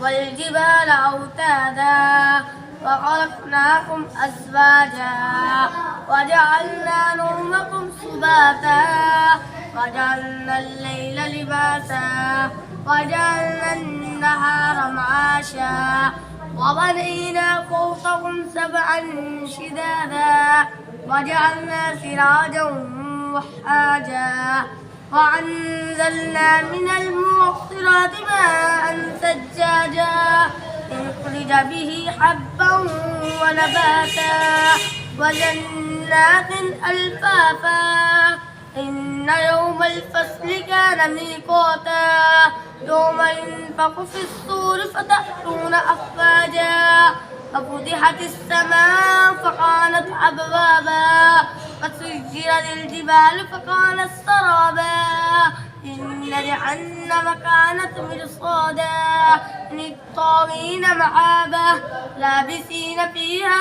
والجبال أوتادا وخلقناكم أزواجا وجعلنا نومكم سباتا وجعلنا الليل لباسا وجعلنا النهار معاشا وبنينا فوقكم سبعا شدادا وجعلنا سراجا وحاجا وأنزلنا من المعصرات ماء ثجاجا لنخرج به حبا ونباتا وجنات ألفافا إن يوم الفصل كان ميقاتا يوم ينفخ في الصور فتأتون أفواجا وفتحت السماء فكانت أبوابا وسيرت الجبال فكانت سرابا إن جهنم كانت مرصادا للطاغين مآبا لابسين فيها